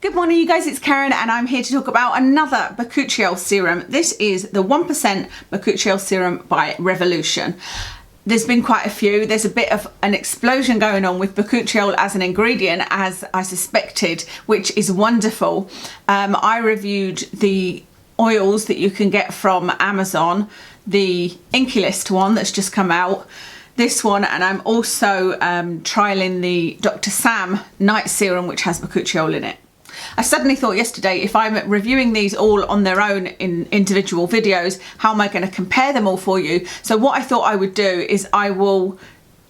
Good morning you guys, it's Karen and I'm here to talk about another Bakuchiol serum. This is the 1% Bakuchiol Serum by Revolution. There's been quite a few. There's a bit of an explosion going on with Bakuchiol as an ingredient, as I suspected, which is wonderful. I reviewed the oils that you can get from Amazon, the Inky List one that's just come out, this one, and I'm also trialing the Dr. Sam night serum which has Bakuchiol in it. I suddenly thought yesterday, if I'm reviewing these all on their own in individual videos, how am I going to compare them all for you? So what I thought I would do is I will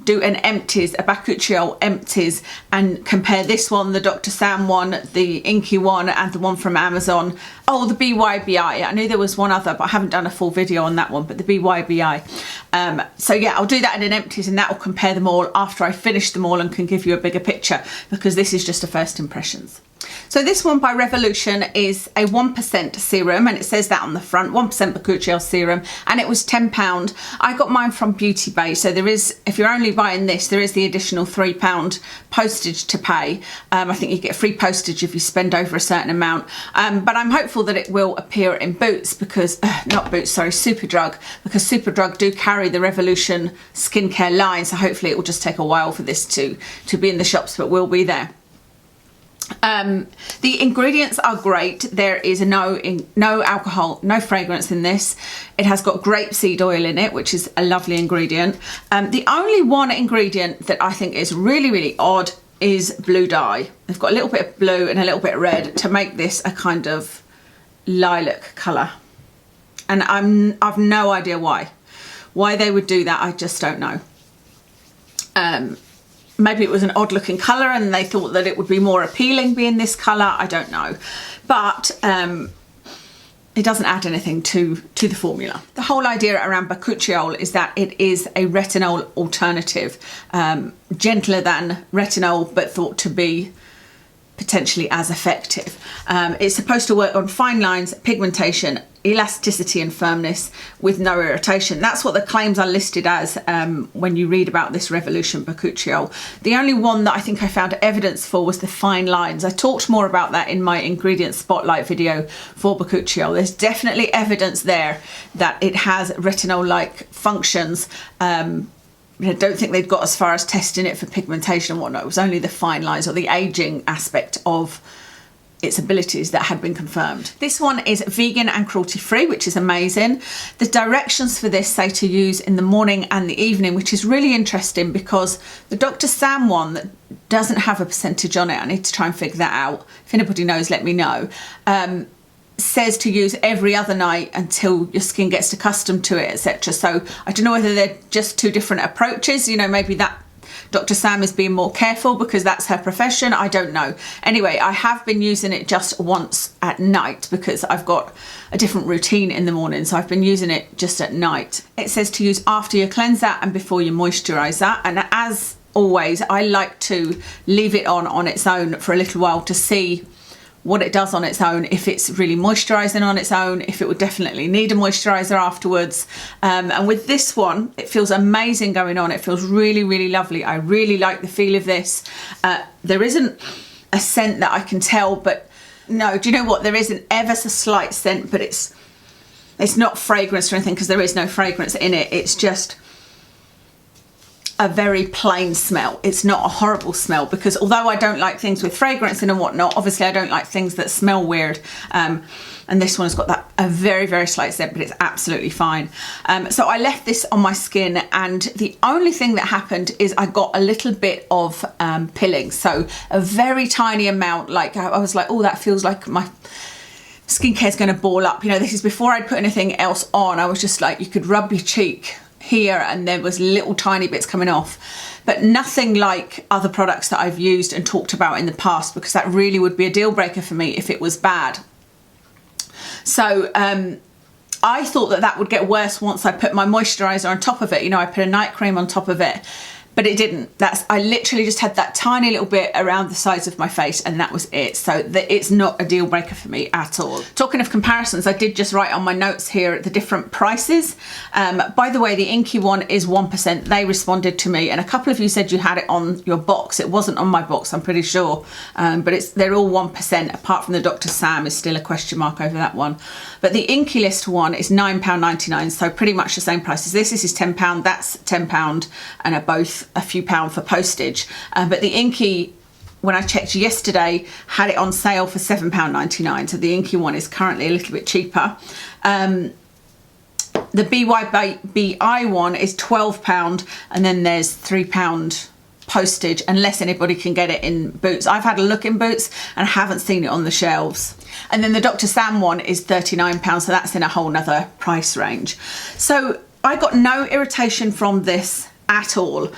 do an empties, a Bakuchiol empties, and compare this one, the Dr. Sam one, the Inky one, and the one from Amazon. Oh, the BYBI. I knew there was one other, but I haven't done a full video on that one, but the BYBI. So yeah, I'll do that in an empties and that will compare them all after I finish them all and can give you a bigger picture, because this is just a first impressions. So this one by Revolution is a 1% serum, and it says that on the front, 1% Bakuchiol serum, and it was £10. I got mine from Beauty Bay, so there is, if you're only buying this, there is the additional £3 postage to pay. I think you get free postage if you spend over a certain amount, but I'm hopeful that it will appear in Boots, because, not Boots, sorry, Superdrug, because Superdrug do carry the Revolution skincare line, so hopefully it will just take a while for this to be in the shops, but will be there. The ingredients are great. There is no alcohol, no fragrance in this. It has got grapeseed oil in it, which is a lovely ingredient. The only one ingredient that I think is really odd is blue dye. They've got a little bit of blue and a little bit of red to make this a kind of lilac colour, and I've no idea why they would do that. I just don't know. Maybe it was an odd looking colour and they thought that it would be more appealing being this colour, I don't know. But it doesn't add anything to the formula. The whole idea around Bakuchiol is that it is a retinol alternative, gentler than retinol but thought to be potentially as effective. It's supposed to work on fine lines, pigmentation, elasticity and firmness with no irritation. That's what the claims are listed as when you read about this Revolution Bakuchiol. The only one that I think I found evidence for was the fine lines. I talked more about that in my ingredient spotlight video for Bakuchiol. There's definitely evidence there that it has retinol-like functions. I don't think they'd got as far as testing it for pigmentation and whatnot. It was only the fine lines or the aging aspect of its abilities that had been confirmed. This one is vegan and cruelty free, which is amazing. The directions for this say to use in the morning and the evening, which is really interesting because the Dr. Sam one that doesn't have a percentage on it, I need to try and figure that out. If anybody knows, let me know. Says to use every other night until your skin gets accustomed to it, etc. So I don't know whether they're just two different approaches. You know, maybe that Dr. Sam is being more careful because that's her profession. I don't know. Anyway, I have been using it just once at night because I've got a different routine in the morning. So I've been using it just at night. It says to use after your cleanser and before your moisturiser. And as always, I like to leave it on its own for a little while to see what it does on its own, if it's really moisturising on its own, if it would definitely need a moisturiser afterwards. And with this one, it feels amazing going on. It feels really lovely. I really like the feel of this. There isn't a scent that I can tell, but no, do you know what? There is an ever so slight scent, but it's not fragrance or anything because there is no fragrance in it. It's just a very plain smell. It's not a horrible smell, because although I don't like things with fragrance in and whatnot, obviously I don't like things that smell weird. And this one has got that a very slight scent, but it's absolutely fine. So I left this on my skin, and the only thing that happened is I got a little bit of pilling. So a very tiny amount, like I was like, oh, that feels like my skincare is going to ball up. You know, this is before I'd put anything else on. I was just like, you could rub your cheek here and there was little tiny bits coming off, but nothing like other products that I've used and talked about in the past, because that really would be a deal breaker for me if it was bad. So I thought that would get worse once I put my moisturiser on top of it. You know, I put a night cream on top of it, but it didn't. I literally just had that tiny little bit around the sides of my face, and that was it. So it's not a deal breaker for me at all. Talking of comparisons, I did just write on my notes here the different prices. By the way, the inky one is 1%. They responded to me, and a couple of you said you had it on your box. It wasn't on my box, I'm pretty sure, but they're all 1%, apart from the Dr. Sam is still a question mark over that one. But the Inky List one is £9.99, so pretty much the same price as this. This is £10, that's £10, and are both a few pound for postage. But the Inky, when I checked yesterday, had it on sale for £7.99, so the Inky one is currently a little bit cheaper. The BYBI one is £12, and then there's £3 postage, unless anybody can get it in Boots. I've had a look in Boots and haven't seen it on the shelves. And then the Dr. Sam one is £39, so that's in a whole nother price range. So I got no irritation from this at all,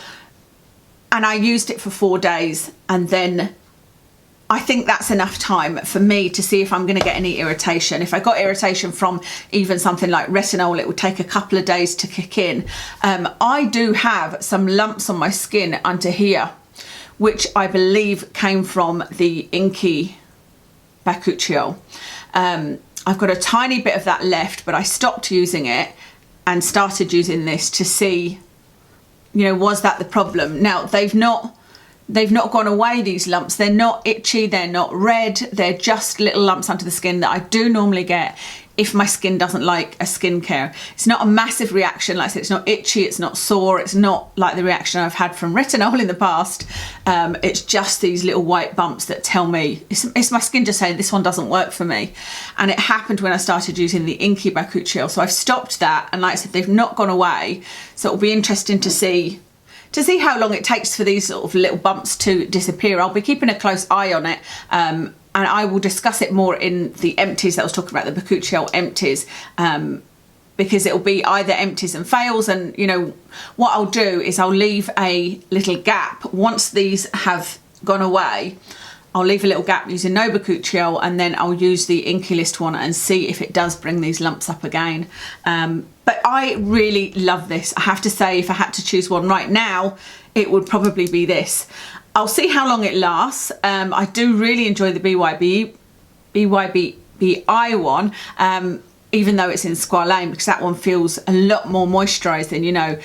and I used it for 4 days, and then I think that's enough time for me to see if I'm going to get any irritation. If I got irritation from even something like retinol, it would take a couple of days to kick in. I do have some lumps on my skin under here, which I believe came from the Inky Bakuchiol. I've got a tiny bit of that left, but I stopped using it and started using this to see, you know, was that the problem? Now, they've not gone away, these lumps. They're not itchy, they're not red, they're just little lumps under the skin that I do normally get if my skin doesn't like a skincare. It's not a massive reaction, like I said, it's not itchy, it's not sore, it's not like the reaction I've had from retinol in the past. It's just these little white bumps that tell me, it's my skin just saying this one doesn't work for me. And it happened when I started using the Inky Bakuchiol, so I've stopped that, and like I said, they've not gone away, so it'll be interesting to see how long it takes for these sort of little bumps to disappear. I'll be keeping a close eye on it, and I will discuss it more in the empties that I was talking about, the Bakuchiol empties, because it'll be either empties and fails. And you know what I'll do is I'll leave a little gap once these have gone away. I'll leave a little gap using no Bakuchiol, and then I'll use the Inky List one and see if it does bring these lumps up again. But I really love this. I have to say, if I had to choose one right now, it would probably be this. I'll see how long it lasts. I do really enjoy the BYBI one, even though it's in squalane, because that one feels a lot more moisturising, you know.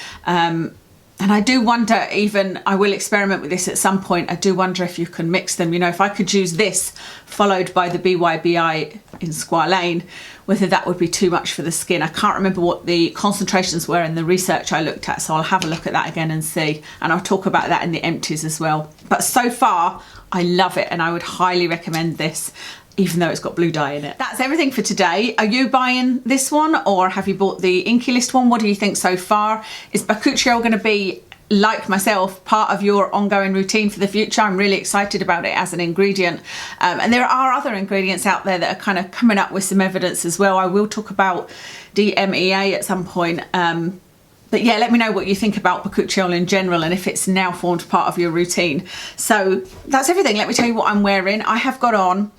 And I do wonder, even, I will experiment with this at some point, I do wonder if you can mix them. You know, if I could use this followed by the BYBI in squalane, whether that would be too much for the skin. I can't remember what the concentrations were in the research I looked at, so I'll have a look at that again and see. And I'll talk about that in the empties as well. But so far, I love it, and I would highly recommend this, even though it's got blue dye in it. That's everything for today. Are you buying this one, or have you bought the Inky List one? What do you think so far? Is Bakuchiol going to be, like myself, part of your ongoing routine for the future? I'm really excited about it as an ingredient. And there are other ingredients out there that are kind of coming up with some evidence as well. I will talk about DMEA at some point. But yeah, let me know what you think about Bakuchiol in general, and if it's now formed part of your routine. So that's everything. Let me tell you what I'm wearing. I have got on,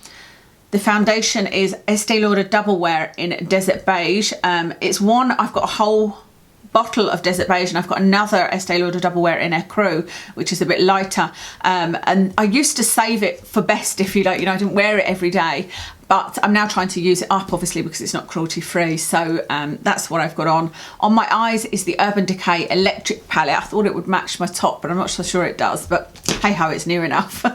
the foundation is Estee Lauder Double Wear in Desert Beige. It's one, I've got a whole bottle of Desert Beige, and I've got another Estee Lauder Double Wear in Esprit, which is a bit lighter. And I used to save it for best, if you like, you know, I didn't wear it every day, but I'm now trying to use it up, obviously, because it's not cruelty free. So that's what I've got on. On my eyes is the Urban Decay Electric Palette. I thought it would match my top, but I'm not so sure it does, but hey ho, it's near enough.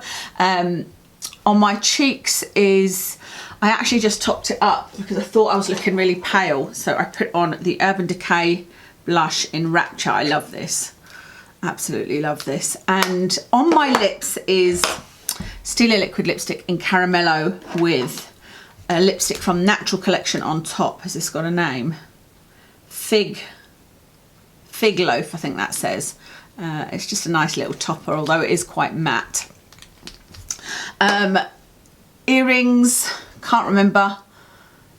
On my cheeks is, I actually just topped it up because I thought I was looking really pale, so I put on the Urban Decay blush in Rapture. I love this, absolutely love this. And on my lips is Stila Liquid Lipstick in Caramello with a lipstick from Natural Collection on top. Has this got a name? Fig Loaf, I think that says. It's just a nice little topper, although it is quite matte. Earrings, can't remember.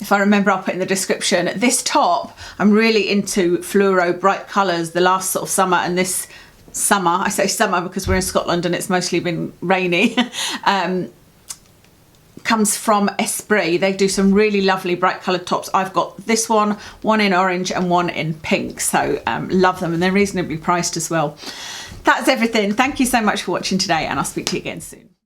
If I remember, I'll put in the description. This top, I'm really into fluoro bright colours the last sort of summer, and this summer, I say summer because we're in Scotland and it's mostly been rainy, comes from Esprit. They do some really lovely bright coloured tops. I've got this one in orange and one in pink, so love them, and they're reasonably priced as well. That's everything. Thank you so much for watching today, and I'll speak to you again soon.